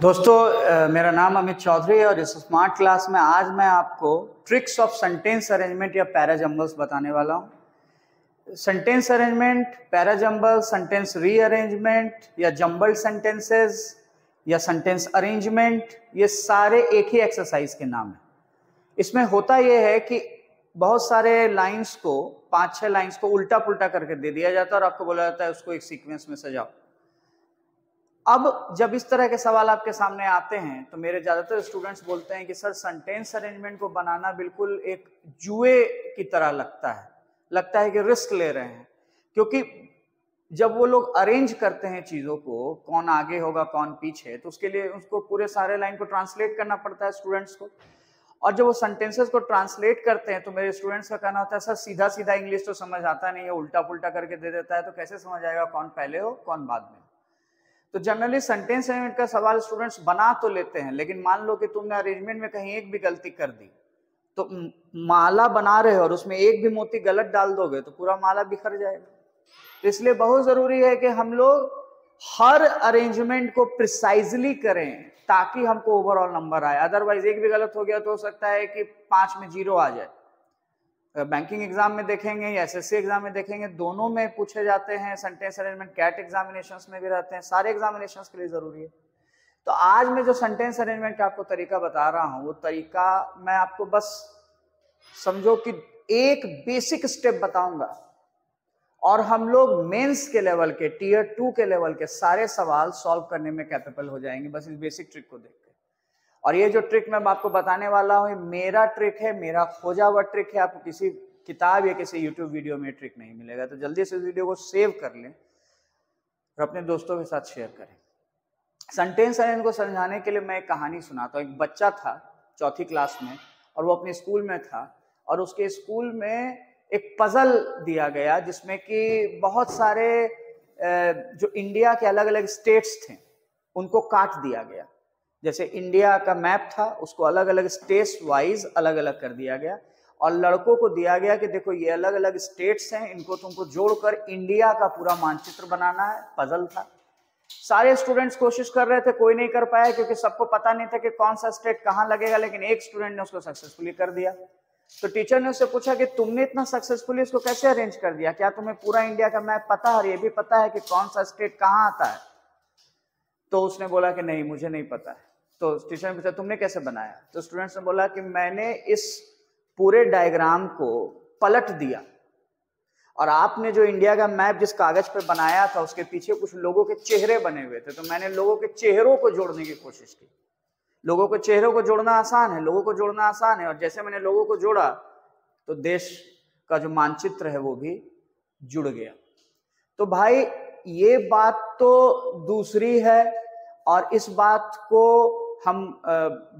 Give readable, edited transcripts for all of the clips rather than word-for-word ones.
मेरा नाम अमित चौधरी है और इस स्मार्ट क्लास में आज मैं आपको ट्रिक्स ऑफ सेंटेंस अरेंजमेंट या पैराजम्बल्स बताने वाला हूँ। Sentence arrangement, parajumble, sentence rearrangement या जम्बल्ड सेंटेंसेस या सेंटेंस अरेंजमेंट, ये सारे एक ही एक्सरसाइज के नाम हैं। इसमें होता यह है कि बहुत सारे लाइंस को, 5-6 लाइंस को उल्टा पुल्टा करके दे दिया जाता है और आपको बोला जाता है उसको एक सीक्वेंस में सजाओ। अब जब इस तरह के सवाल आपके सामने आते हैं तो मेरे ज्यादातर स्टूडेंट्स बोलते हैं कि सर सेंटेंस अरेंजमेंट को बनाना बिल्कुल एक जुए की तरह लगता है कि रिस्क ले रहे हैं, क्योंकि जब वो लोग अरेंज करते हैं चीजों को, कौन आगे होगा कौन पीछे, तो उसके लिए उसको पूरे सारे लाइन को ट्रांसलेट करना पड़ता है स्टूडेंट्स को। और जब वो सेंटेंसेस को ट्रांसलेट करते हैं तो मेरे स्टूडेंट्स का कहना होता है सर सीधा सीधा इंग्लिश तो समझ आता नहीं है, उल्टा पुल्टा करके दे देता है, तो कैसे समझ आएगा कौन पहले हो कौन बाद में। तो जनरली सेंटेंस अरेंजमेंट का सवाल स्टूडेंट्स बना तो लेते हैं, लेकिन मान लो कि तुमने अरेंजमेंट में कहीं एक भी गलती कर दी, तो माला बना रहे हो और उसमें एक भी मोती गलत डाल दोगे तो पूरा माला बिखर जाएगा। तो इसलिए बहुत जरूरी है कि हम लोग हर अरेंजमेंट को प्रिसाइजली करें ताकि हमको ओवरऑल नंबर आए। अदरवाइज एक भी गलत हो गया तो हो सकता है कि 5 में 0 आ जाए। बैंकिंग एग्जाम में देखेंगे या एसएससी एग्जाम में देखेंगे, दोनों में पूछे जाते हैं सेंटेंस अरेंजमेंट। कैट एग्जामिनेशंस में भी रहते हैं, सारे एग्जामिनेशंस के लिए जरूरी है। तो आज मैं जो सेंटेंस अरेंजमेंट का आपको तरीका बता रहा हूं, वो तरीका मैं आपको बस समझो कि एक बेसिक स्टेप बताऊंगा और हम लोग मेंस के लेवल के, टियर 2 के लेवल के सारे सवाल सॉल्व करने में कैपेबल हो जाएंगे बस इस बेसिक ट्रिक को देख के। और ये जो ट्रिक मैं आपको बताने वाला हूं, मेरा ट्रिक है, मेरा खोजा हुआ ट्रिक है, आपको किसी किताब या किसी यूट्यूब वीडियो में ट्रिक नहीं मिलेगा। तो जल्दी से इस वीडियो को सेव कर लें और अपने दोस्तों के साथ शेयर करें। सेंटेंस अरेंजमेंट को समझाने के लिए मैं एक कहानी सुनाता हूँ। एक बच्चा था 4th क्लास में और वो अपने स्कूल में था और उसके स्कूल में एक पजल दिया गया जिसमें कि बहुत सारे जो इंडिया के अलग अलग स्टेट्स थे उनको काट दिया गया। जैसे इंडिया का मैप था, उसको अलग अलग स्टेट्स वाइज अलग अलग कर दिया गया और लड़कों को दिया गया कि देखो ये अलग अलग स्टेट्स हैं, इनको तुमको जोड़कर इंडिया का पूरा मानचित्र बनाना है। पजल था, सारे स्टूडेंट्स कोशिश कर रहे थे, कोई नहीं कर पाया क्योंकि सबको पता नहीं था कि कौन सा स्टेट कहाँ लगेगा, लेकिन एक स्टूडेंट ने उसको सक्सेसफुली कर दिया। तो टीचर ने उससे पूछा कि तुमने इतना सक्सेसफुली इसको कैसे अरेंज कर दिया, क्या तुम्हें पूरा इंडिया का मैप पता है और ये भी पता है कि कौन सा स्टेट कहाँ आता है? तो उसने बोला कि नहीं मुझे नहीं पता है। तो टीचर ने पूछा तुमने कैसे बनाया? तो स्टूडेंट्स ने बोला कि मैंने इस पूरे डायग्राम को पलट दिया और आपने जो इंडिया का मैप जिस कागज पे बनाया था उसके पीछे कुछ लोगों के चेहरे बने हुए थे, तो मैंने लोगों के चेहरों को जोड़ने की कोशिश की। लोगों के चेहरों को जोड़ना आसान है, लोगों को जोड़ना आसान है, और जैसे मैंने लोगों को जोड़ा तो देश का जो मानचित्र है वो भी जुड़ गया। तो भाई ये बात तो दूसरी है और इस बात को हम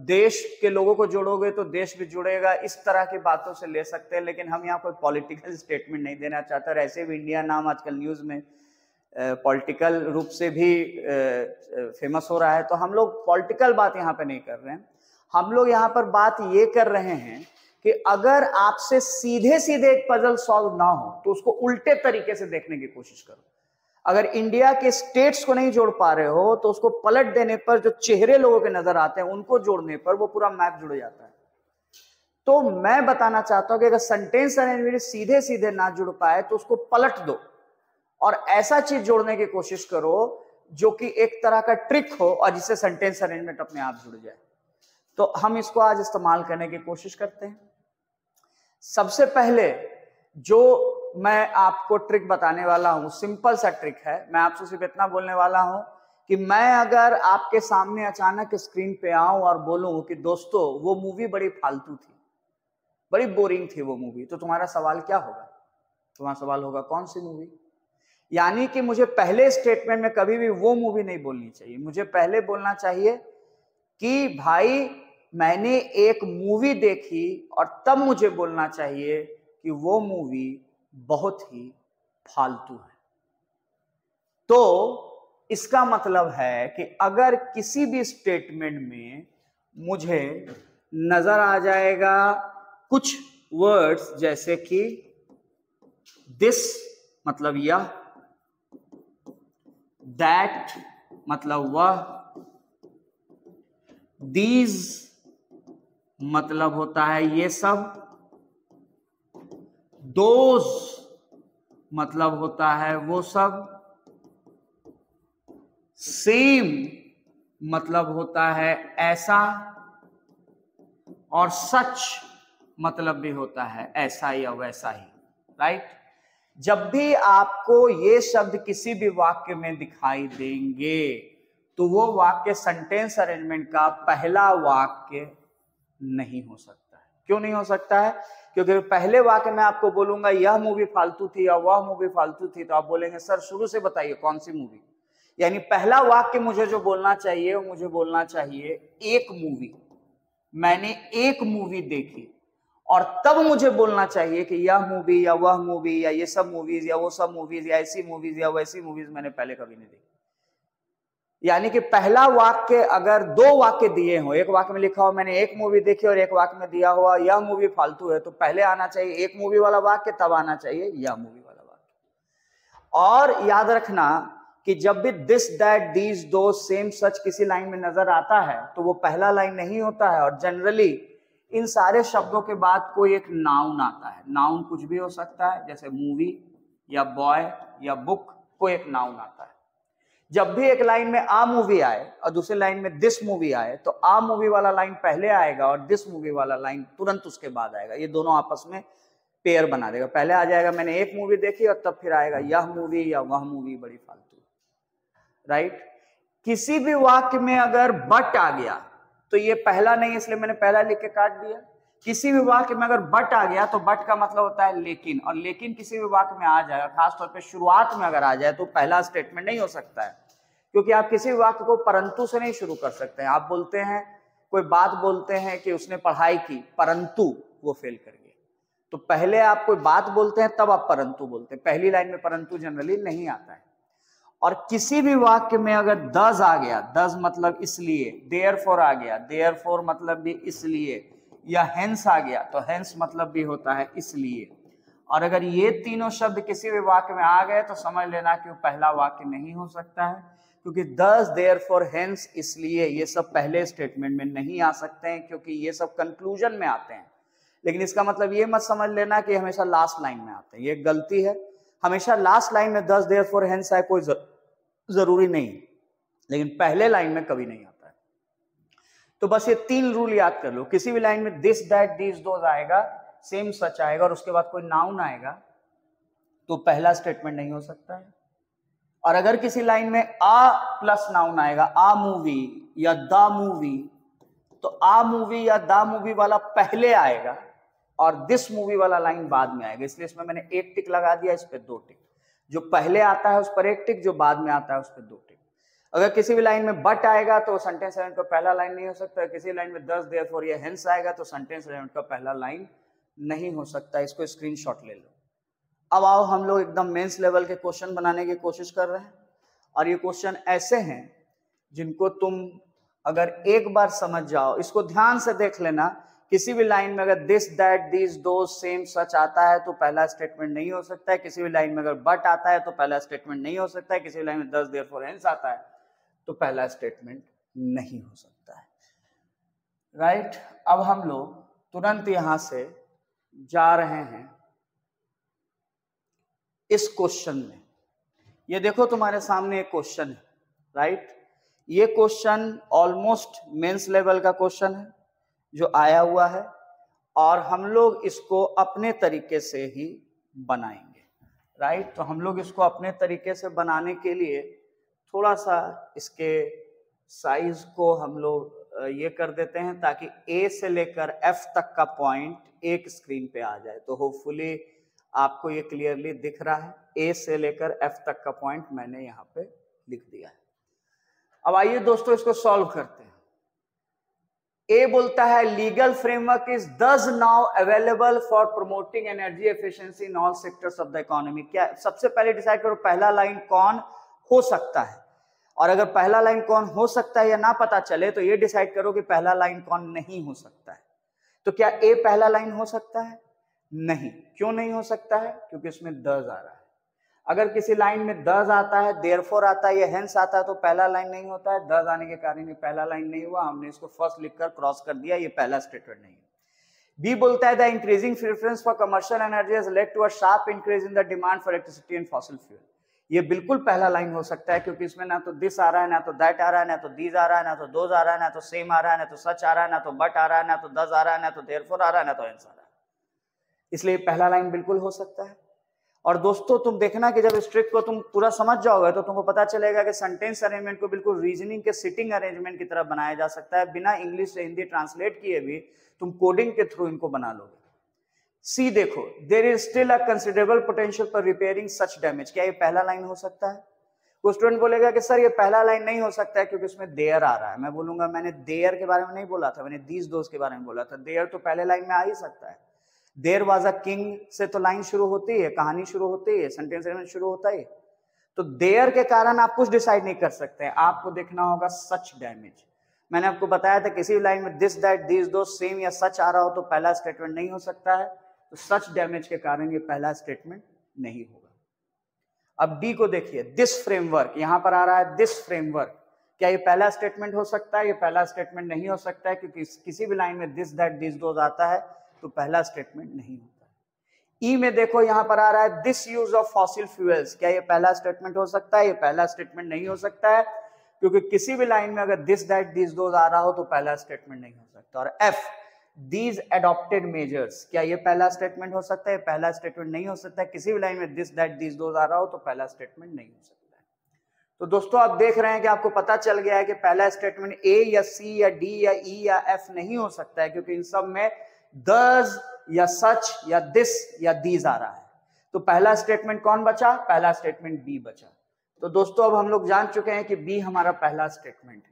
देश के लोगों को जोड़ोगे तो देश भी जुड़ेगा, इस तरह की बातों से ले सकते हैं, लेकिन हम यहाँ कोई पॉलिटिकल स्टेटमेंट नहीं देना चाहते। और ऐसे भी इंडिया नाम आजकल न्यूज में पॉलिटिकल रूप से भी फेमस हो रहा है, तो हम लोग पॉलिटिकल बात यहाँ पे नहीं कर रहे हैं। हम लोग यहाँ पर बात ये कर रहे हैं कि अगर आपसे सीधे सीधे एक पजल सॉल्व ना हो तो उसको उल्टे तरीके से देखने की कोशिश करो। अगर इंडिया के स्टेट्स को नहीं जोड़ पा रहे हो तो उसको पलट देने पर जो चेहरे लोगों के नजर आते हैं उनको जोड़ने पर वो पूरा मैप जुड़ जाता है। तो मैं बताना चाहता हूं कि अगर सेंटेंस अरेंजमेंट सीधे सीधे ना जुड़ पाए तो उसको पलट दो और ऐसा चीज जोड़ने की कोशिश करो जो कि एक तरह का ट्रिक हो और जिससे सेंटेंस अरेंजमेंट अपने आप जुड़ जाए। तो हम इसको आज इस्तेमाल करने की कोशिश करते हैं। सबसे पहले जो मैं आपको ट्रिक बताने वाला हूं सिंपल सा ट्रिक है। मैं आपसे सिर्फ इतना बोलने वाला हूं कि मैं अगर आपके सामने अचानक स्क्रीन पे आऊं और बोलूं कि दोस्तों वो मूवी बड़ी फालतू थी, बड़ी बोरिंग थी वो मूवी, तो तुम्हारा सवाल क्या होगा? तुम्हारा सवाल होगा कौन सी मूवी? यानी कि मुझे पहले स्टेटमेंट में कभी भी वो मूवी नहीं बोलनी चाहिए। मुझे पहले बोलना चाहिए कि भाई मैंने एक मूवी देखी, और तब मुझे बोलना चाहिए कि वो मूवी बहुत ही फालतू है। तो इसका मतलब है कि अगर किसी भी स्टेटमेंट में मुझे नजर आ जाएगा कुछ वर्ड्स जैसे कि दिस मतलब यह, दैट मतलब वह, दीज मतलब होता है ये सब, दोज मतलब होता है वो सब, सेम मतलब होता है ऐसा, और सच मतलब भी होता है ऐसा या वैसा ही, राइट। जब भी आपको ये शब्द किसी भी वाक्य में दिखाई देंगे तो वो वाक्य सेंटेंस अरेंजमेंट का पहला वाक्य नहीं हो सकता है। क्यों नहीं हो सकता है? क्योंकि पहले वाक्य में आपको बोलूंगा यह मूवी फालतू थी या वह मूवी फालतू थी, तो आप बोलेंगे सर शुरू से बताइए कौन सी मूवी। यानी पहला वाक्य मुझे जो बोलना चाहिए वो मुझे बोलना चाहिए एक मूवी, मैंने एक मूवी देखी, और तब मुझे बोलना चाहिए कि यह मूवी या वह मूवी या ये सब मूवीज या वो सब मूवीज या ऐसी मूवीज या वैसी मूवीज मैंने पहले कभी नहीं देखी। यानी कि पहला वाक्य अगर दो वाक्य दिए हो, एक वाक्य में लिखा हो मैंने एक मूवी देखी और एक वाक्य में दिया हुआ यह मूवी फालतू है, तो पहले आना चाहिए एक मूवी वाला वाक्य, तब आना चाहिए यह मूवी वाला वाक्य। और याद रखना कि जब भी दिस दैट दीज दो सेम सच किसी लाइन में नजर आता है तो वो पहला लाइन नहीं होता है, और जनरली इन सारे शब्दों के बाद कोई एक नाउन आता है। नाउन कुछ भी हो सकता है, जैसे मूवी या बॉय या बुक, कोई एक नाउन आता है। जब भी एक लाइन में आ मूवी आए और दूसरी लाइन में दिस मूवी आए तो आ मूवी वाला लाइन पहले आएगा और दिस मूवी वाला लाइन तुरंत उसके बाद आएगा। ये दोनों आपस में पेयर बना देगा। पहले आ जाएगा मैंने एक मूवी देखी और तब फिर आएगा यह मूवी या वह मूवी बड़ी फालतू, राइट। किसी भी वाक्य में अगर बट आ गया तो ये पहला नहीं, इसलिए मैंने पहला लिख के काट दिया। किसी भी वाक्य में अगर बट आ गया तो बट का मतलब होता है लेकिन, और लेकिन किसी भी वाक्य में आ जाएगा, खासतौर पे शुरुआत में अगर आ जाए तो पहला स्टेटमेंट नहीं हो सकता है, क्योंकि आप किसी भी वाक्य को परंतु से नहीं शुरू कर सकते हैं। आप बोलते हैं, कोई बात बोलते हैं कि उसने पढ़ाई की परंतु वो फेल कर गया, तो पहले आप कोई बात बोलते हैं तब आप परंतु बोलते हैं, पहली लाइन में परंतु जनरली नहीं आता है। और किसी भी वाक्य में अगर दस आ गया, दस मतलब इसलिए, देयरफॉर आ गया, देयरफॉर मतलब भी इसलिए, या हेंस आ गया तो हेंस मतलब भी होता है इसलिए। और अगर ये तीनों शब्द किसी भी वाक्य में आ गए तो समझ लेना कि वो पहला वाक्य नहीं हो सकता है, क्योंकि दस, देयरफॉर, हेंस, इसलिए ये सब पहले स्टेटमेंट में नहीं आ सकते हैं, क्योंकि ये सब कंक्लूजन में आते हैं। लेकिन इसका मतलब ये मत समझ लेना कि हमेशा लास्ट लाइन में आते हैं, ये गलती है। हमेशा लास्ट लाइन में दस, देयरफॉर, हेंस आए कोई जरूरी नहीं, लेकिन पहले लाइन में कभी नहीं आता है। तो बस ये तीन रूल याद कर लो। किसी भी लाइन में दिस दैट दीज दोज आएगा, सेम सच आएगा, और उसके बाद कोई नाउन आएगा तो पहला स्टेटमेंट नहीं हो सकता है। और अगर किसी लाइन में आ प्लस नाउन आएगा, आ मूवी या द मूवी, तो आ मूवी या द मूवी वाला पहले आएगा और दिस मूवी वाला लाइन बाद में आएगा। इसलिए इसमें मैंने एक टिक लगा दिया, इस पे दो टिक। जो पहले आता है उस पर एक टिक, जो बाद में आता है उस पर दो टिक। अगर किसी भी लाइन में बट आएगा तो सेंटेंस एलिमेंट का पहला लाइन नहीं हो सकता। किसी लाइन में दस, देयरफॉर या हेंस आएगा तो सेंटेंस एलिमेंट का पहला लाइन नहीं हो सकता। इसको स्क्रीनशॉट ले लो। अब आओ हम लोग एकदम मेंस लेवल के क्वेश्चन बनाने की कोशिश कर रहे हैं, और ये क्वेश्चन ऐसे हैं जिनको तुम अगर एक बार समझ जाओ, इसको ध्यान से देख लेना। किसी भी लाइन में अगर दिस दैट दीज दो सेम सच आता है तो पहला स्टेटमेंट नहीं हो सकता है। किसी भी लाइन में अगर बट आता है तो पहला स्टेटमेंट नहीं हो सकता है। किसी भी लाइन में दस, देयरफॉर, हेंस आता है तो पहला स्टेटमेंट नहीं हो सकता है, राइट। अब हम लोग तुरंत यहां से जा रहे हैं इस क्वेश्चन में। ये देखो तुम्हारे सामने एक क्वेश्चन है, राइट। ये क्वेश्चन ऑलमोस्ट मेंस लेवल का क्वेश्चन है जो आया हुआ है, और हम लोग इसको अपने तरीके से ही बनाएंगे, राइट। तो हम लोग इसको अपने तरीके से बनाने के लिए थोड़ा सा इसके साइज को हम लोग ये कर देते हैं ताकि ए से लेकर एफ तक का पॉइंट एक स्क्रीन पे आ जाए। तो होपफुली आपको ये क्लियरली दिख रहा है। ए से लेकर एफ तक का पॉइंट मैंने यहाँ पे लिख दिया है। अब आइए दोस्तों इसको सॉल्व करते हैं। ए बोलता है लीगल फ्रेमवर्क इज दस now available for promoting energy efficiency in all sectors of the economy. क्या सबसे पहले डिसाइड करो पहला लाइन कौन हो सकता है, और अगर पहला लाइन कौन हो सकता है या ना पता चले तो ये डिसाइड करो कि पहला लाइन कौन नहीं हो सकता है। तो क्या ए पहला लाइन हो सकता है? नहीं। क्यों नहीं हो सकता है? क्योंकि इसमें दस आ रहा है। अगर किसी लाइन में दस आता है, देयरफॉर आता है या हेंस आता है तो पहला लाइन नहीं होता है। दस आने के कारण ये पहला लाइन नहीं हुआ, हमने इसको फर्स्ट लिखकर क्रॉस कर दिया, ये पहला स्टेटमेंट नहीं है। बी बोलता है the increasing preference for commercial energy has led to a sharp increase in the demand for electricity and fossil fuel. ये बिल्कुल पहला लाइन हो सकता है क्योंकि इसमें ना तो दिस आ रहा है, ना तो दैट आ रहा है, ना तो दीज आ रहा है, ना तो दोज आ रहा है, ना तो सेम आ रहा है, ना तो सच आ रहा है, ना तो बट आ रहा है, ना तो दस आ रहा है, ना तो देयरफॉर आ रहा है, ना तो हेंस आ रहा है। इसलिए पहला लाइन बिल्कुल हो सकता है। और दोस्तों तुम देखना कि जब स्ट्रिक्ट को तुम पूरा समझ जाओगे तो तुमको पता चलेगा कि सेंटेंस अरेंजमेंट को बिल्कुल रीजनिंग के सिटिंग अरेंजमेंट की तरह बनाया जा सकता है, बिना इंग्लिश से हिंदी ट्रांसलेट किए भी तुम कोडिंग के थ्रू इनको बना लोगे। सी देखो, there is still a considerable potential for repairing such damage. क्या ये पहला लाइन हो सकता है? कोई स्टूडेंट बोलेगा कि सर ये पहला लाइन नहीं हो सकता है क्योंकि इसमें देयर आ रहा है। मैं बोलूंगा मैंने देयर के बारे में नहीं बोला था, मैंने दीज दोज के बारे में बोला था। देयर तो पहले लाइन में आ ही सकता है। देयर वाज अ किंग से तो लाइन शुरू होती है, कहानी शुरू होती है, सेंटेंस शुरू होता है। तो देयर के कारण आप कुछ डिसाइड नहीं कर सकते, आपको देखना होगा सच डैमेज। मैंने आपको बताया था किसी भी लाइन में दिस दैट दीज दो सेम या सच आ रहा हो तो पहला स्टेटमेंट नहीं हो सकता है, तो सच डैमेज के कारण ये पहला स्टेटमेंट नहीं होगा। अब डी को देखिए, दिस फ्रेमवर्क, यहां पर आ रहा है दिस फ्रेमवर्क। क्या ये पहला स्टेटमेंट हो सकता है? ये पहला स्टेटमेंट नहीं हो सकता है क्योंकि किसी भी लाइन में दिस दैट दिस दोज आता है तो पहला स्टेटमेंट नहीं होता है। ई में देखो यहां पर आ रहा है this use of fossil fuels. क्या ये पहला स्टेटमेंट हो सकता है? ये पहला स्टेटमेंट नहीं हो सकता है क्योंकि किसी भी लाइन में अगर दिस दैट दिस दोज आ रहा हो तो पहला स्टेटमेंट नहीं हो सकता। और एफ, दीज एडॉप्टेड मेजर्स, क्या ये पहला स्टेटमेंट हो सकता है? पहला स्टेटमेंट नहीं हो सकता है। किसी भी लाइन में दिस दैट दिस दोज आ रहा हो तो पहला स्टेटमेंट नहीं हो सकता है। तो दोस्तों आप देख रहे हैं कि आपको पता चल गया है कि पहला स्टेटमेंट ए या सी या डी या ई या एफ नहीं हो सकता है क्योंकि इन सब में दस या सच या दिस या दीज आ रहा है। तो पहला स्टेटमेंट कौन बचा? पहला स्टेटमेंट बी बचा। तो दोस्तों अब हम लोग जान चुके हैं कि बी हमारा पहला स्टेटमेंट है।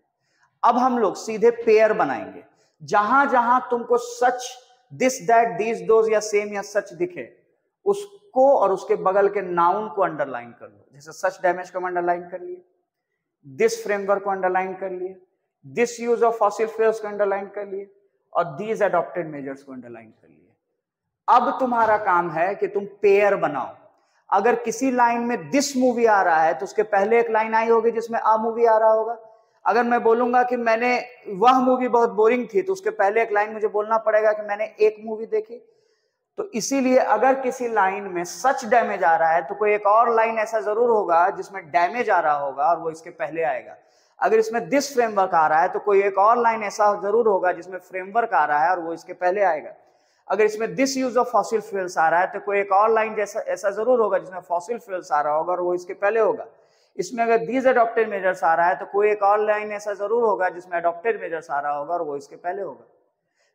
अब हम लोग सीधे पेयर बनाएंगे। जहां जहां तुमको सच, दिस दैट दीज दोज या सेम या सच दिखे उसको और उसके बगल के नाउन को अंडरलाइन कर लो। जैसे सच डैमेज को अंडरलाइन कर लिए, दिस फ्रेमवर्क को अंडरलाइन कर लिए, this use of fossil fuels को अंडरलाइन कर लिए और दीज एडॉप्टेड मेजर्स को अंडरलाइन कर लिए। अब तुम्हारा काम है कि तुम पेयर बनाओ। अगर किसी लाइन में दिस मूवी आ रहा है तो उसके पहले एक लाइन आई होगी जिसमें आ मूवी आ रहा होगा। अगर मैं बोलूंगा कि मैंने वह मूवी बहुत बोरिंग थी तो उसके पहले एक लाइन मुझे बोलना पड़ेगा कि मैंने एक मूवी देखी। तो इसीलिए अगर किसी लाइन में सच डैमेज आ रहा है तो कोई एक और लाइन ऐसा जरूर होगा जिसमें डैमेज आ रहा होगा और वो इसके पहले आएगा। अगर इसमें दिस फ्रेमवर्क आ रहा है तो कोई एक और लाइन ऐसा जरूर होगा जिसमें फ्रेमवर्क आ रहा है और वो इसके पहले आएगा। अगर इसमें this use of fossil fuels आ रहा है तो कोई एक और लाइन जैसा ऐसा जरूर होगा जिसमें फॉसिल फ्यूल्स आ रहा होगा और वो इसके पहले होगा। इसमें अगर दीज एडॉप्टेड मेजर्स आ रहा है तो कोई एक और लाइन ऐसा जरूर होगा जिसमें एडॉप्टेड मेजर्स आ रहा होगा और वो इसके पहले होगा।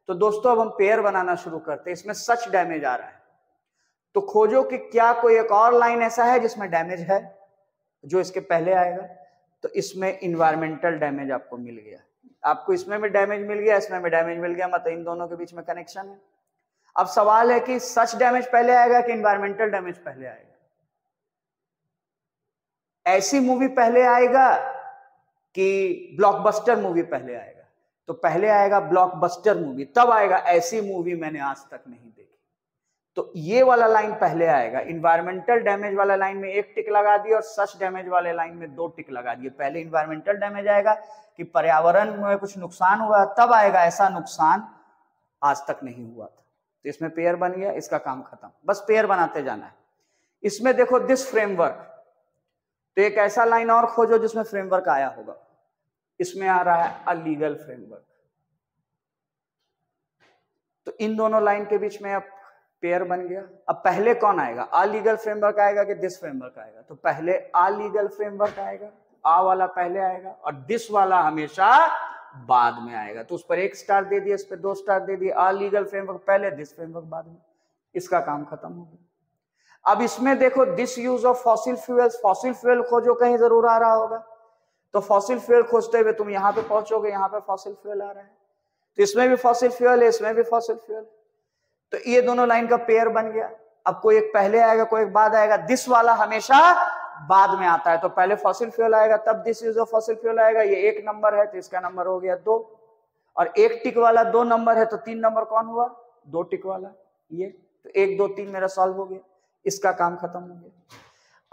तो दोस्तों अब हम पेयर बनाना शुरू करते हैं। इसमें सच डैमेज आ रहा है तो खोजो कि क्या कोई एक और लाइन ऐसा है जिसमें डैमेज है जो इसके पहले आएगा। तो इसमें इन्वायरमेंटल डैमेज आपको मिल गया, आपको इसमें भी डैमेज मिल गया, इसमें भी डैमेज मिल गया, मतलब इन दोनों के बीच में कनेक्शन है। अब सवाल है कि सच डैमेज पहले आएगा कि इन्वायरमेंटल डैमेज पहले आएगा? ऐसी मूवी पहले आएगा कि ब्लॉकबस्टर मूवी पहले आएगा? तो पहले आएगा ब्लॉकबस्टर मूवी, तब आएगा ऐसी मूवी मैंने आज तक नहीं देखी। तो ये वाला लाइन पहले आएगा। इन्वायरमेंटल डैमेज वाला लाइन में एक टिक लगा दिया और सच डैमेज वाले लाइन में दो टिक लगा दिए। पहले इन्वायरमेंटल डैमेज आएगा कि पर्यावरण में कुछ नुकसान हुआ, तब आएगा ऐसा नुकसान आज तक नहीं हुआ था। तो इसमें पेयर बन गया, इसका काम खत्म। बस पेयर बनाते जाना है। इसमें देखो दिस फ्रेमवर्क, तो एक ऐसा लाइन और खोजो जिसमें फ्रेमवर्क आया होगा। इसमें आ रहा है अलीगल फ्रेमवर्क। तो इन दोनों लाइन के बीच में अब पेयर बन गया। अब पहले कौन आएगा? अलीगल फ्रेमवर्क आएगा कि दिस फ्रेमवर्क आएगा? तो पहले अलीगल फ्रेमवर्क आएगा, आ वाला पहले आएगा और दिस वाला हमेशा बाद में आएगा। तो उस पर 1 स्टार दे दिया, इस पर 2 स्टार दे दिया। अलीगल फ्रेमवर्क पहले, दिस फ्रेमवर्क बाद में। इसका काम खत्म हो गया। अब इसमें देखो this use of fossil fuels, fossil fuel खोजो, कहीं जरूर आ रहा होगा। तो फॉसिल फ्यूल खोजते हुए तुम यहां पे पहुंचोगे, यहां पे फॉसिल फ्यूल आ रहा है, तो इसमें भी फॉसिल फ्यूल है, इसमें भी फॉसिल फ्यूल। तो ये दोनों लाइन का पेयर बन गया। अब कोई एक पहले आएगा, कोई एक बाद आएगा। दिस वाला हमेशा बाद में आता है, तो पहले फॉसिल फ्यूल आएगा, तब this use of fossil fuel आएगा। ये 1 नंबर है तो इसका नंबर हो गया 2, और 1 टिक वाला 2 नंबर है तो 3 नंबर कौन हुआ? 2 टिक वाला ये। तो 1 2 3 मेरा सॉल्व हो गया, इसका काम खत्म हो गया।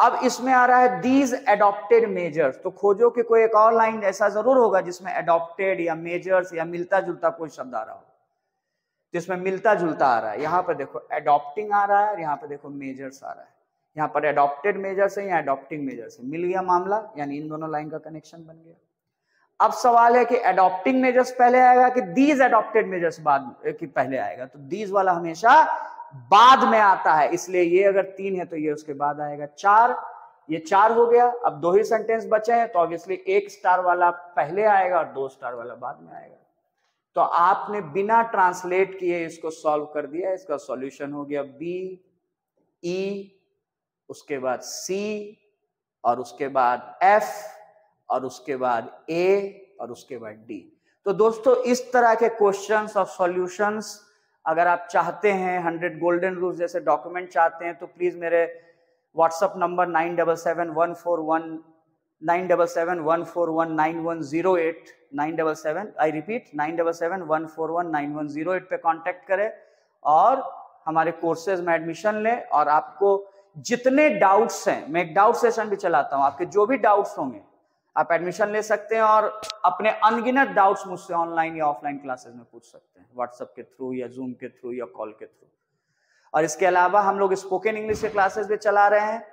अब इसमें आ रहा है दीज एडॉप्टेड मेजर्स, तो खोजो कि कोई एक और लाइन ऐसा जरूर होगा जिसमें एडॉप्टेड या मेजर्स या मिलता जुलता कोई शब्द आ रहा हो, जिसमें मिलता जुलता आ रहा है। यहाँ पर देखो एडॉप्टिंग आ रहा है और यहाँ पर देखो मेजर्स आ रहा है। यहाँ पर एडॉप्टेड मेजर्स है या एडॉप्टिंग मेजर्स है, मिल गया मामला, यानी इन दोनों लाइन का कनेक्शन बन गया। अब सवाल है कि एडॉप्टिंग मेजर्स पहले आएगा कि दीज एडॉप्टेड मेजर्स बाद कि पहले आएगा, तो दीज वाला हमेशा बाद में आता है, इसलिए ये अगर 3 है तो ये उसके बाद आएगा। 4, ये 4 हो गया। अब 2 ही सेंटेंस बचे हैं, तो ऑब्वियसली 1 स्टार वाला पहले आएगा और 2 स्टार वाला बाद में आएगा। तो आपने बिना ट्रांसलेट किए इसको सॉल्व कर दिया। इसका सॉल्यूशन हो गया बी, ई, उसके बाद सी, और उसके बाद एफ, और उसके बाद ए, और उसके बाद डी। तो दोस्तों इस तरह के क्वेश्चंस और सॉल्यूशंस अगर आप चाहते हैं 100 गोल्डन रूल्स जैसे डॉक्यूमेंट चाहते हैं, तो प्लीज मेरे व्हाट्सएप नंबर 9771419108 977, आई रिपीट 9771419108 पे कांटेक्ट करें और हमारे कोर्सेज में एडमिशन लें। और आपको जितने डाउट्स हैं, मैं एक डाउट सेशन भी चलाता हूं, आपके जो भी डाउट्स होंगे आप एडमिशन ले सकते हैं और अपने अनगिनत डाउट्स मुझसे ऑनलाइन या ऑफलाइन क्लासेस में पूछ सकते हैं, व्हाट्सएप के थ्रू या जूम के थ्रू या कॉल के थ्रू। और इसके अलावा हम लोग स्पोकन इंग्लिश के क्लासेस भी चला रहे हैं,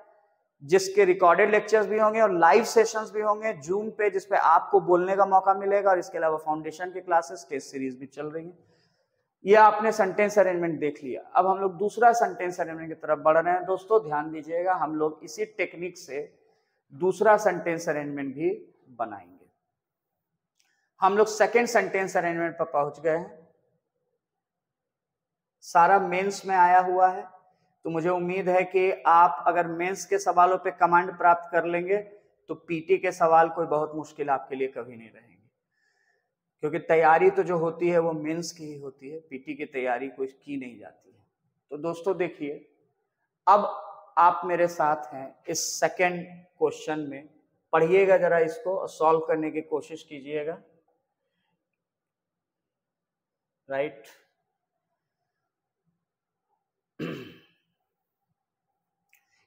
जिसके रिकॉर्डेड लेक्चर्स भी होंगे और लाइव सेशंस भी होंगे जूम पे, जिसपे आपको बोलने का मौका मिलेगा। और इसके अलावा फाउंडेशन की क्लासेस, टेस्ट सीरीज भी चल रही है। ये आपने सेंटेंस अरेंजमेंट देख लिया। अब हम लोग दूसरा सेंटेंस अरेंजमेंट की तरफ बढ़ रहे हैं। दोस्तों ध्यान दीजिएगा, हम लोग इसी टेक्निक से दूसरा सेंटेंस अरेंजमेंट भी बनाएंगे। हम लोग सेकेंड सेंटेंस अरेंजमेंट पर पहुंच गए हैं। सारा मेंस में आया हुआ है, तो मुझे उम्मीद है कि आप अगर मेंस के सवालों पे कमांड प्राप्त कर लेंगे तो पीटी के सवाल कोई बहुत मुश्किल आपके लिए कभी नहीं रहेंगे, क्योंकि तैयारी तो जो होती है वो मेंस की ही होती है, पीटी की तैयारी कोई की नहीं जाती है। तो दोस्तों देखिए, अब आप मेरे साथ हैं इस सेकेंड क्वेश्चन में, पढ़िएगा जरा इसको और सॉल्व करने की कोशिश कीजिएगा। राइट,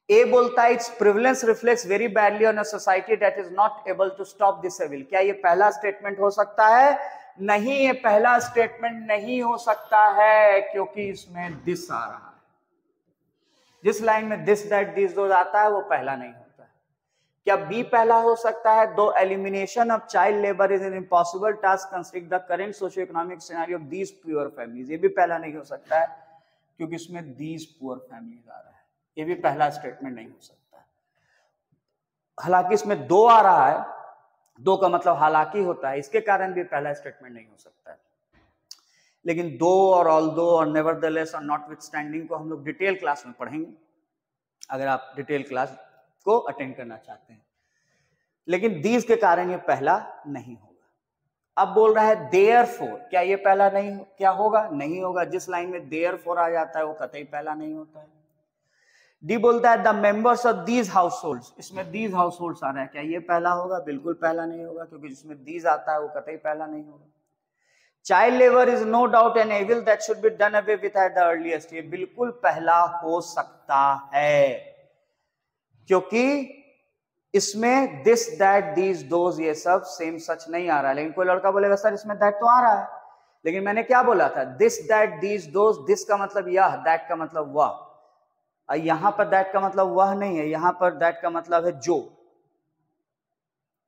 ए बोलता है it's prevalence reflects very badly on a society that is not able to stop this evil. क्या ये पहला स्टेटमेंट हो सकता है? नहीं, ये पहला स्टेटमेंट नहीं हो सकता है, क्योंकि इसमें दिस आ रहा है। जिस लाइन में दिस दैट दिस दोज आता है वो पहला नहीं होता है। क्या बी पहला हो सकता है? दो elimination of child labour is an impossible task considering the current socio economic scenario of these poor families. ये भी पहला नहीं हो सकता है, क्योंकि इसमें दीज पुअर फैमिलीज आ रहा है। ये भी पहला स्टेटमेंट नहीं हो सकता है। हालांकि इसमें दो आ रहा है, दो का मतलब हालांकि होता है, इसके कारण भी पहला स्टेटमेंट नहीं हो सकता है। लेकिन दो और ऑल दो और नेवरदलेस और नॉटविथस्टैंडिंग को हम लोग डिटेल क्लास में पढ़ेंगे, अगर आप डिटेल क्लास को अटेंड करना चाहते हैं। लेकिन दीज के कारण ये पहला नहीं होगा। अब बोल रहा है देयरफॉर, क्या ये पहला नहीं क्या होगा? नहीं होगा। जिस लाइन में देयरफॉर आ जाता है वो कतई पहला नहीं होता है। डी बोलता है the members of these households, इसमें दीज हाउसहोल्ड्स आ रहा है, क्या ये पहला होगा? बिल्कुल पहला नहीं होगा, क्योंकि जिसमें दीज आता है वो कतई पहला नहीं होगा। Child labour is no doubt an evil that should be done away with at the earliest, ये बिल्कुल पहला हो सकता है, क्योंकि इसमें दिस दैट दीज दोज ये सब सेम सच नहीं आ रहा है। लेकिन कोई लड़का बोलेगा सर इसमें दैट तो आ रहा है, लेकिन मैंने क्या बोला था? This that these those, this का मतलब यह, दैट का मतलब वह। यहां पर दैट का मतलब वह नहीं है, यहां पर दैट का मतलब है जो।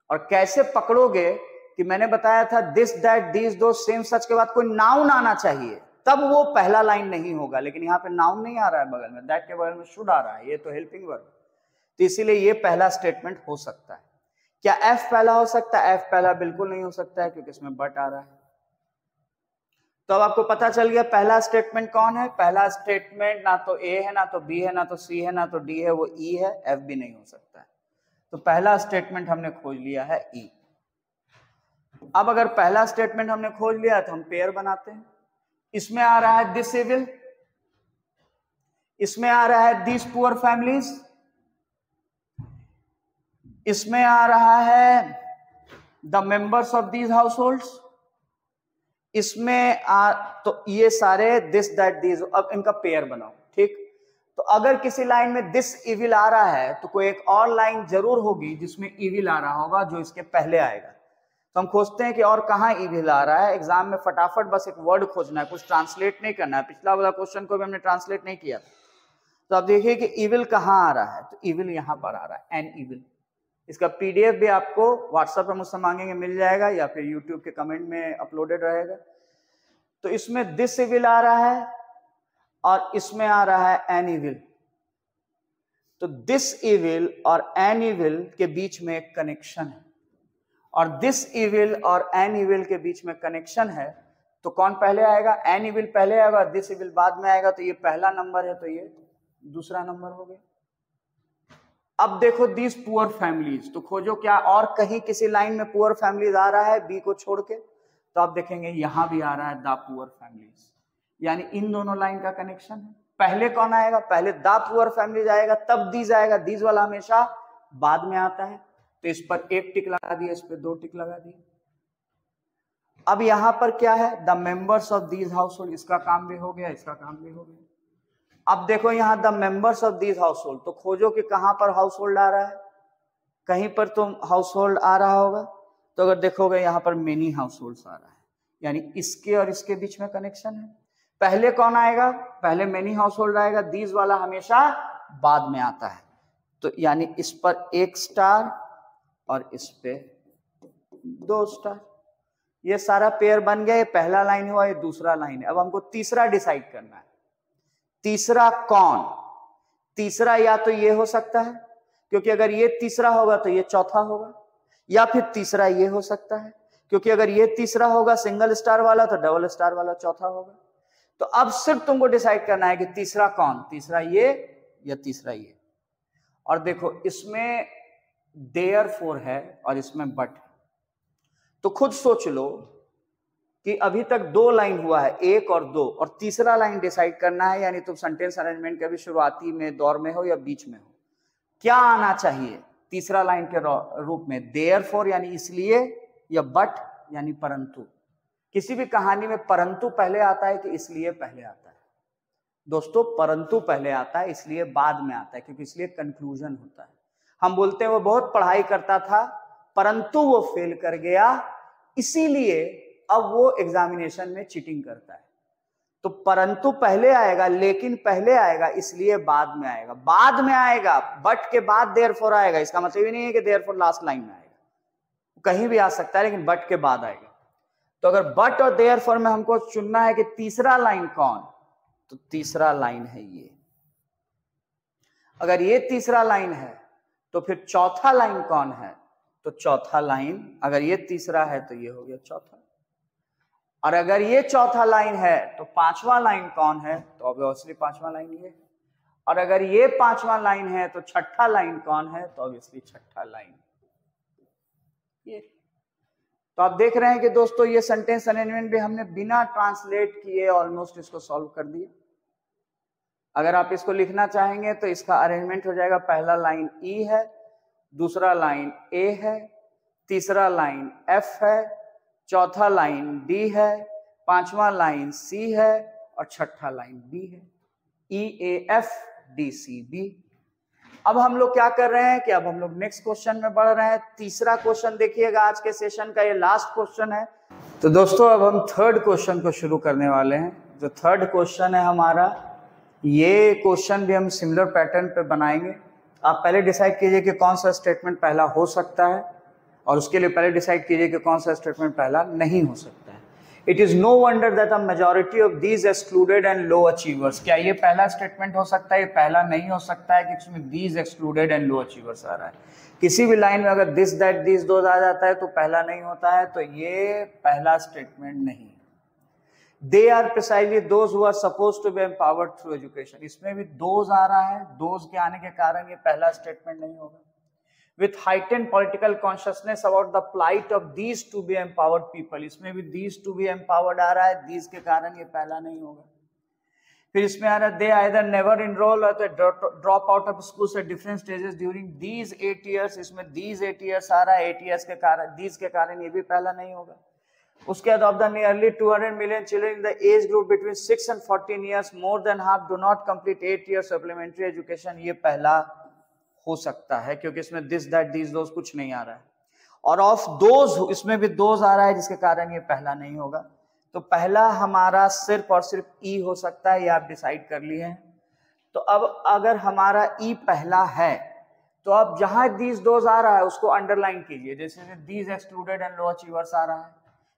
और कैसे पकड़ोगे कि मैंने बताया था दिस दैट दीज दो सेम सच के बाद कोई नाउन आना चाहिए, तब वो पहला लाइन नहीं होगा। लेकिन यहाँ पे नाउन नहीं आ रहा है बगल में, दैट के बगल में शुड आ रहा है, ये तो हेल्पिंग वर्ब, तो इसीलिए ये पहला स्टेटमेंट हो सकता है। क्या एफ पहला हो सकता है? एफ पहला बिल्कुल नहीं हो सकता है, क्योंकि इसमें बट आ रहा है। तो अब आपको पता चल गया पहला स्टेटमेंट कौन है। पहला स्टेटमेंट ना तो ए है, ना तो बी है, ना तो सी है, ना तो डी है, वो ई है। एफ भी नहीं हो सकता है। तो पहला स्टेटमेंट हमने खोज लिया है ई। अब अगर पहला स्टेटमेंट हमने खोज लिया तो हम पेयर बनाते हैं। इसमें आ रहा है दिस एविल, इसमें आ रहा है दिस पुअर फैमिलीज, इसमें आ रहा है the members of these households, इसमें तो ये सारे दिस दैट दीज। अब इनका पेयर बनाओ, ठीक। तो अगर किसी लाइन में दिस इविल आ रहा है तो कोई एक और लाइन जरूर होगी जिसमें इविल आ रहा होगा, जो इसके पहले आएगा। तो हम खोजते हैं कि और कहाँ इविल आ रहा है। एग्जाम में फटाफट बस एक वर्ड खोजना है, कुछ ट्रांसलेट नहीं करना है। पिछला वाला क्वेश्चन को भी हमने ट्रांसलेट नहीं किया था। तो आप देखिए कि इविल कहाँ आ रहा है, तो इविल यहाँ पर आ रहा है, एन इविल। इसका पीडीएफ भी आपको व्हाट्सएप पर मुझसे मांगेंगे, मिल जाएगा, या फिर यूट्यूब के कमेंट में अपलोडेड रहेगा। तो इसमें दिस इविल आ रहा है और इसमें आ रहा है एन इविल। तो दिस इविल और एन इविल के बीच में एक कनेक्शन है, और दिस इविल और एन इविल के बीच में कनेक्शन है। तो कौन पहले आएगा? एन इविल पहले आएगा, दिस इविल बाद में आएगा। तो ये पहला नंबर है, तो ये दूसरा नंबर हो गया। अब देखो दीज पुअर फैमिलीज, तो खोजो क्या और कहीं किसी लाइन में पुअर फैमिलीज आ रहा है बी को छोड़ के। तो आप देखेंगे यहां भी आ रहा है द पुअर फैमिलीज, यानी इन दोनों लाइन का कनेक्शन है। पहले कौन आएगा? पहले द पुअर फैमिलीज आएगा, तब दीज आएगा। दीज वाला हमेशा बाद में आता है। तो इस पर एक टिक लगा दिया, इस पर दो टिक लगा दिए। अब यहां पर क्या है? The members of these house hold, इसका काम भी हो गया, इसका काम भी हो गया। अब देखो यहां the members of these house hold, तो खोजो कि कहां पर हाउस होल्ड आ रहा है। कहीं पर तो हाउस होल्ड आ रहा होगा। तो अगर देखोगे यहां पर मेनी हाउस होल्ड आ रहा है, यानी इसके और इसके बीच में कनेक्शन है। पहले कौन आएगा? पहले मेनी हाउस होल्ड आएगा, दीज वाला हमेशा बाद में आता है। तो यानी इस पर एक स्टार और इस पे दो स्टार। ये सारा पेयर बन गया। ये पहला लाइन हुआ, ये दूसरा लाइन है। अब हमको तीसरा डिसाइड करना है। तीसरा कौन? तीसरा या तो ये हो सकता है, क्योंकि अगर ये तीसरा होगा तो ये चौथा होगा, या फिर तीसरा ये हो सकता है, क्योंकि अगर ये तीसरा होगा सिंगल स्टार वाला तो डबल स्टार वाला चौथा होगा। तो अब सिर्फ तुमको डिसाइड करना है कि तीसरा कौन, तीसरा ये या तीसरा ये। और देखो इसमें देयरफॉर है और इसमें बट है। तो खुद सोच लो कि अभी तक दो लाइन हुआ है, एक और दो, और तीसरा लाइन डिसाइड करना है। यानी तुम सेंटेंस अरेंजमेंट के भी शुरुआती में दौर में हो या बीच में हो, क्या आना चाहिए तीसरा लाइन के रूप में? देयरफॉर यानी इसलिए, या बट यानी परंतु। किसी भी कहानी में परंतु पहले आता है कि इसलिए पहले आता है? दोस्तों परंतु पहले आता है, इसलिए बाद में आता है, क्योंकि इसलिए कंक्लूजन होता है। हम बोलते हैं वो बहुत पढ़ाई करता था परंतु वो फेल कर गया, इसीलिए अब वो एग्जामिनेशन में चीटिंग करता है। तो परंतु पहले आएगा, लेकिन पहले आएगा, इसलिए बाद में आएगा। बाद में आएगा, बट के बाद देयरफॉर आएगा। इसका मतलब ही नहीं है कि देयरफॉर लास्ट लाइन में आएगा, कहीं भी आ सकता है, लेकिन बट के बाद आएगा। तो अगर बट और देयरफॉर में हमको चुनना है कि तीसरा लाइन कौन, तो तीसरा लाइन है ये। अगर ये तीसरा लाइन है तो फिर चौथा लाइन कौन है? तो चौथा लाइन, अगर ये तीसरा है तो ये हो गया चौथा। और अगर ये चौथा लाइन है तो पांचवा लाइन कौन है? तो ऑब्वियसली पांचवा लाइन ये। और अगर ये पांचवा लाइन है तो छठा लाइन कौन है? तो ऑब्वियसली छठा लाइन ये। तो आप देख रहे हैं कि दोस्तों ये सेंटेंस अरेंजमेंट भी हमने बिना ट्रांसलेट किए ऑलमोस्ट इसको सॉल्व कर दिया। अगर आप इसको लिखना चाहेंगे तो इसका अरेंजमेंट हो जाएगा, पहला लाइन ई है, दूसरा लाइन ए है, तीसरा लाइन एफ है, चौथा लाइन डी है, पांचवा लाइन सी है और छठा लाइन बी है। E A F D C B. अब हम लोग क्या कर रहे हैं कि अब हम लोग नेक्स्ट क्वेश्चन में बढ़ रहे हैं। तीसरा क्वेश्चन देखिएगा, आज के सेशन का ये लास्ट क्वेश्चन है। तो दोस्तों अब हम थर्ड क्वेश्चन को शुरू करने वाले हैं। जो थर्ड क्वेश्चन है हमारा, ये क्वेश्चन भी हम सिमिलर पैटर्न पे बनाएंगे। आप पहले डिसाइड कीजिए कि कौन सा स्टेटमेंट पहला हो सकता है, और उसके लिए पहले डिसाइड कीजिए कि कौन सा स्टेटमेंट पहला नहीं हो सकता है। It is no wonder that a majority of these excluded and low achievers. क्या ये पहला स्टेटमेंट हो सकता है? ये पहला नहीं हो सकता है कि इसमें these excluded and low achievers आ रहा है। किसी भी लाइन में अगर दिस दैट दीज दोज आ जाता है तो पहला नहीं होता है, तो ये पहला स्टेटमेंट नहीं। They are precisely those who are supposed to be empowered through education, इसमें भी दोज आ रहा है। दोज के आने के कारण ये पहला स्टेटमेंट नहीं होगा। With heightened political consciousness about the plight of these to be empowered people, इसमें भी these to be empowered आ रहा है, these के कारण ये पहला नहीं होगा। फिर इसमें आ रहा है they either never enroll or they drop out of schools at different stages during these 8 years, इसमें these 8 years आ रहा है, 8 years के कारण, these के कारण ये भी पहला नहीं होगा। उसके बाद of the nearly 200 million children in the age group between 6 and 14 years, more than half do not complete 8 years supplementary education. ये पहला हो सकता है क्योंकि इसमें दिस दैट दीज दोज कुछ नहीं आ रहा है, और ऑफ दोज इसमें भी दोज आ रहा है, जिसके कारण ये पहला नहीं होगा। तो पहला हमारा सिर्फ और सिर्फ ई हो सकता है, ये आप डिसाइड कर लिए हैं। तो अब अगर हमारा ई पहला है तो अब जहां दीज दोज आ रहा है उसको अंडरलाइन कीजिए, जैसे these excluded and low achievers आ रहा है,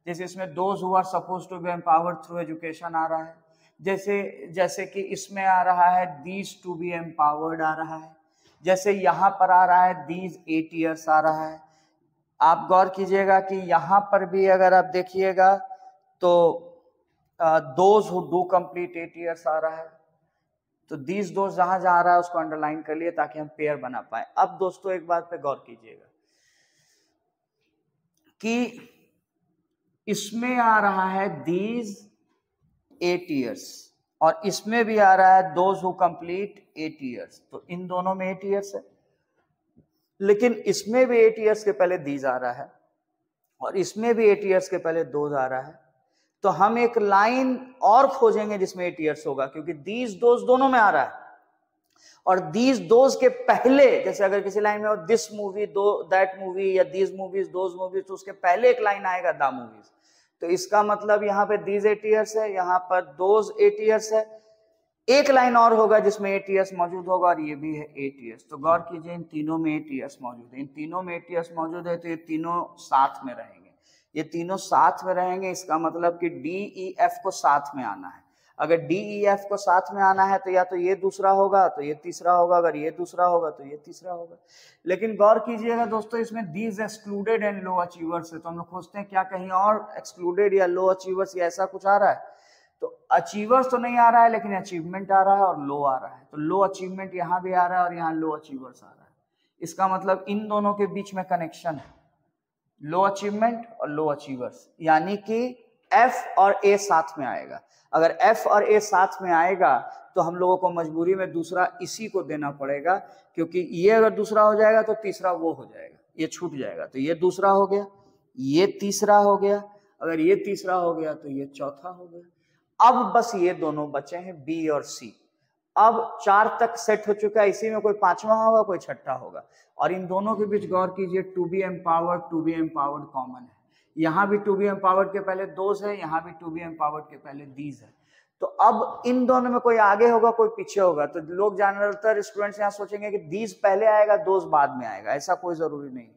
जैसे इसमें those who are supposed to be empowered through education आ रहा है, जैसे कि इसमें आ रहा है दीज टू बी एम्पावर्ड आ रहा है, जैसे यहाँ पर आ रहा है दीज 8 years आ रहा है। आप गौर कीजिएगा कि यहाँ पर भी अगर आप देखिएगा तो those who do complete 8 years आ रहा है। तो दीज दोज जहां जा रहा है उसको अंडरलाइन कर लिए ताकि हम पेयर बना पाए। अब दोस्तों एक बात पे गौर कीजिएगा कि इसमें आ रहा है दीज 8 years और इसमें भी आ रहा है दोज हु कंप्लीट 8 years। तो इन दोनों में 8 years है, लेकिन इसमें भी 8 years के पहले दीज आ रहा है और इसमें भी 8 years के पहले दोज आ रहा है। तो हम एक लाइन और खोजेंगे जिसमें 8 years होगा, क्योंकि दीज दोज दोनों में आ रहा है और दीज दोज के पहले, जैसे अगर किसी लाइन में हो दिस मूवी दो दैट मूवी या दीज मूवीज दोज मूवीज, तो उसके पहले एक लाइन आएगा द मूवीज। तो इसका मतलब यहाँ पे दीज 8 years है, यहाँ पर दोज 8 years है, एक लाइन और होगा जिसमें 8 years मौजूद होगा और ये भी है 8 years। तो गौर कीजिए इन तीनों में 8 years मौजूद है, इन तीनों में 8 years मौजूद है, तो ये तीनों साथ में रहेंगे, ये तीनों साथ में रहेंगे। इसका मतलब कि डी ई एफ को साथ में आना है। अगर डी ई एफ को साथ में आना है तो या तो ये दूसरा होगा तो ये तीसरा होगा, अगर ये दूसरा होगा तो ये तीसरा होगा। लेकिन गौर कीजिएगा दोस्तों इसमें these excluded and low achievers है, तो हम लोग खोजते हैं क्या कहीं और एक्सक्लूडेड या लो अचीवर्स या ऐसा कुछ आ रहा है। तो अचीवर्स तो नहीं आ रहा है, लेकिन अचीवमेंट आ रहा है और लो आ रहा है। तो लो अचीवमेंट यहाँ भी आ रहा है और यहाँ लो अचीवर्स आ रहा है। इसका मतलब इन दोनों के बीच में कनेक्शन है, लो अचीवमेंट और लो अचीवर्स, यानी कि एफ और ए साथ में आएगा। अगर एफ और ए साथ में आएगा तो हम लोगों को मजबूरी में दूसरा इसी को देना पड़ेगा, क्योंकि ये अगर दूसरा हो जाएगा तो तीसरा वो हो जाएगा, ये छूट जाएगा। तो ये दूसरा हो गया, ये तीसरा हो गया, अगर ये तीसरा हो गया तो ये चौथा हो गया। अब बस ये दोनों बचे हैं बी और सी। अब 4 तक सेट हो चुका है, इसी में कोई 5वां होगा कोई 6ठा होगा। और इन दोनों के बीच गौर कीजिए टू बी एम्पावर्ड कॉमन है। यहाँ भी टू बी एम्पावर्ड के पहले दोज है, यहाँ भी टू बी एम्पावर्ड के पहले दीज है। तो अब इन दोनों में कोई आगे होगा कोई पीछे होगा। तो लोग ज्यादातर स्टूडेंट्स यहाँ सोचेंगे कि दीज पहले आएगा दोज बाद में आएगा, ऐसा कोई जरूरी नहीं।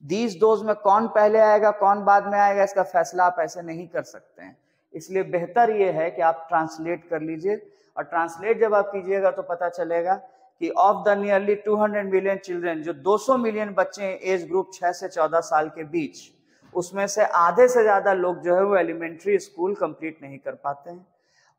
दीज दोज में कौन पहले आएगा कौन बाद में आएगा इसका फैसला आप ऐसे नहीं कर सकते हैं। इसलिए बेहतर ये है कि आप ट्रांसलेट कर लीजिए, और ट्रांसलेट जब आप कीजिएगा तो पता चलेगा कि of the nearly 200 million children, जो 200 मिलियन बच्चे हैं एज ग्रुप 6 से 14 साल के बीच, उसमें से आधे से ज्यादा लोग जो है वो एलिमेंट्री स्कूल कंप्लीट नहीं कर पाते हैं,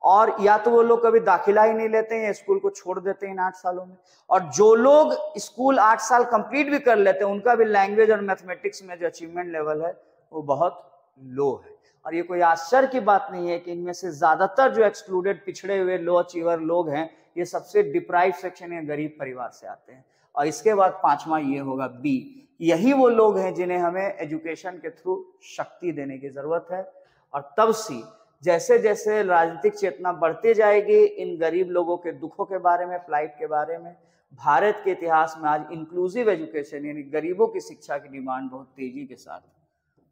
और या तो वो लोग कभी दाखिला ही नहीं लेते हैं, स्कूल को छोड़ देते हैं इन 8 सालों में। और जो लोग स्कूल 8 साल कंप्लीट भी कर लेते हैं उनका भी लैंग्वेज और मैथमेटिक्स में जो अचीवमेंट लेवल है वो बहुत लो है। और ये कोई आश्चर्य की बात नहीं है कि इनमें से ज्यादातर जो एक्सक्लूडेड पिछड़े हुए लो अचीवर लोग हैं ये सबसे डिप्राइव सेक्शन या गरीब परिवार से आते हैं। और इसके बाद 5वां ये होगा बी, यही वो लोग हैं जिन्हें हमें एजुकेशन के थ्रू शक्ति देने की जरूरत है। और तब सी जैसे जैसे राजनीतिक चेतना बढ़ती जाएगी इन गरीब लोगों के दुखों के बारे में, फ्लाइट के बारे में, भारत के इतिहास में आज इंक्लूसिव एजुकेशन यानी गरीबों की शिक्षा की डिमांड बहुत तेजी के साथ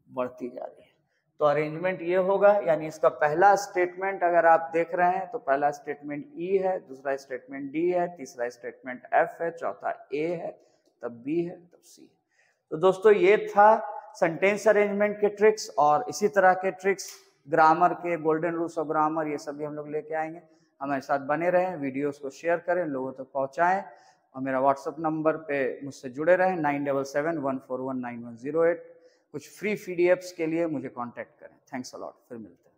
बढ़ती जा रही है। तो अरेंजमेंट ये होगा, यानी इसका पहला स्टेटमेंट अगर आप देख रहे हैं तो पहला स्टेटमेंट ई है, दूसरा स्टेटमेंट डी है, तीसरा स्टेटमेंट एफ है, चौथा ए है, तब बी है, तब सी है। तो दोस्तों ये था सेंटेंस अरेंजमेंट के ट्रिक्स, और इसी तरह के ट्रिक्स ग्रामर के, गोल्डन रूल्स ऑफ ग्रामर, ये सभी हम लोग लेके आएंगे। हमारे साथ बने रहें, वीडियोस को शेयर करें, लोगों तक पहुंचाएं, और मेरा व्हाट्सएप नंबर पे मुझसे जुड़े रहें 9771419108। कुछ फ्री पीडीएफ्स के लिए मुझे कांटेक्ट करें। थैंक्स अ लॉट, फिर मिलते हैं।